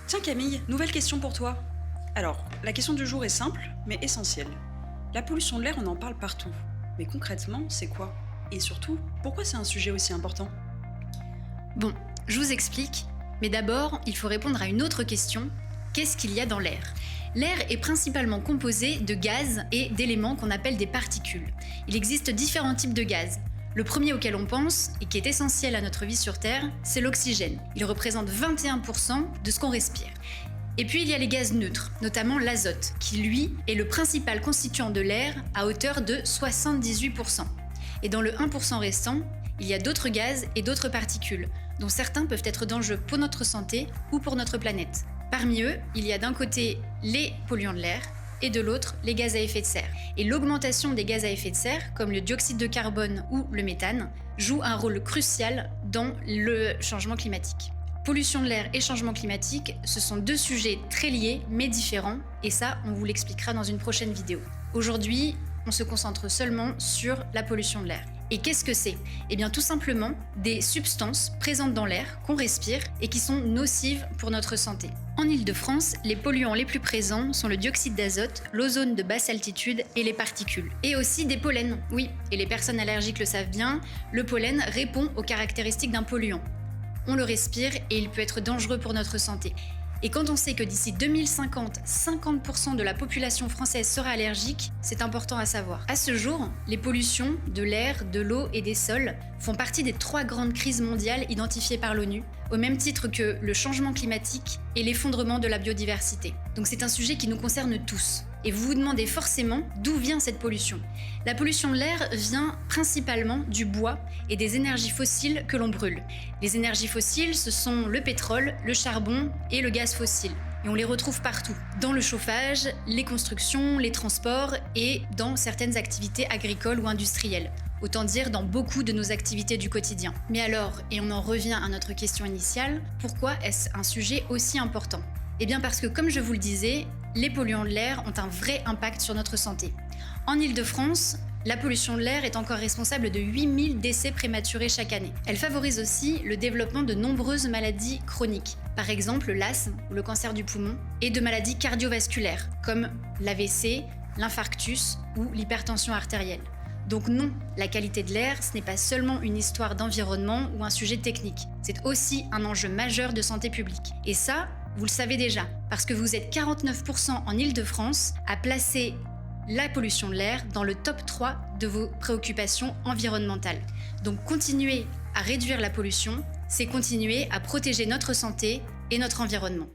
Tiens Camille, nouvelle question pour toi. Alors, la question du jour est simple, mais essentielle. La pollution de l'air, on en parle partout. Mais concrètement, c'est quoi? Et surtout, pourquoi c'est un sujet aussi important? Bon, je vous explique, mais d'abord, il faut répondre à une autre question. Qu'est-ce qu'il y a dans l'air? L'air est principalement composé de gaz et d'éléments qu'on appelle des particules. Il existe différents types de gaz. Le premier auquel on pense, et qui est essentiel à notre vie sur Terre, c'est l'oxygène. Il représente 21% de ce qu'on respire. Et puis il y a les gaz neutres, notamment l'azote, qui lui est le principal constituant de l'air à hauteur de 78%. Et dans le 1% restant, il y a d'autres gaz et d'autres particules, dont certains peuvent être dangereux pour notre santé ou pour notre planète. Parmi eux, il y a d'un côté les polluants de l'air et de l'autre les gaz à effet de serre. Et l'augmentation des gaz à effet de serre, comme le dioxyde de carbone ou le méthane, joue un rôle crucial dans le changement climatique. Pollution de l'air et changement climatique, ce sont deux sujets très liés mais différents, et ça, on vous l'expliquera dans une prochaine vidéo. Aujourd'hui, on se concentre seulement sur la pollution de l'air. Et qu'est-ce que c'est? Eh bien tout simplement des substances présentes dans l'air qu'on respire et qui sont nocives pour notre santé. En Île-de-France, les polluants les plus présents sont le dioxyde d'azote, l'ozone de basse altitude et les particules. Et aussi des pollens, oui, et les personnes allergiques le savent bien, le pollen répond aux caractéristiques d'un polluant. On le respire et il peut être dangereux pour notre santé. Et quand on sait que d'ici 2050, 50% de la population française sera allergique, c'est important à savoir. À ce jour, les pollutions de l'air, de l'eau et des sols font partie des 3 grandes crises mondiales identifiées par l'ONU, au même titre que le changement climatique et l'effondrement de la biodiversité. Donc c'est un sujet qui nous concerne tous. Et vous vous demandez forcément d'où vient cette pollution. La pollution de l'air vient principalement du bois et des énergies fossiles que l'on brûle. Les énergies fossiles, ce sont le pétrole, le charbon et le gaz fossile. Et on les retrouve partout, dans le chauffage, les constructions, les transports et dans certaines activités agricoles ou industrielles. Autant dire dans beaucoup de nos activités du quotidien. Mais alors, et on en revient à notre question initiale, pourquoi est-ce un sujet aussi important? Eh bien parce que, comme je vous le disais, les polluants de l'air ont un vrai impact sur notre santé. En Île-de-France, la pollution de l'air est encore responsable de 8000 décès prématurés chaque année. Elle favorise aussi le développement de nombreuses maladies chroniques, par exemple l'asthme ou le cancer du poumon, et de maladies cardiovasculaires, comme l'AVC, l'infarctus ou l'hypertension artérielle. Donc non, la qualité de l'air, ce n'est pas seulement une histoire d'environnement ou un sujet technique. C'est aussi un enjeu majeur de santé publique. Et ça, vous le savez déjà, parce que vous êtes 49% en Île-de-France à placer la pollution de l'air dans le top 3 de vos préoccupations environnementales. Donc continuer à réduire la pollution, c'est continuer à protéger notre santé et notre environnement.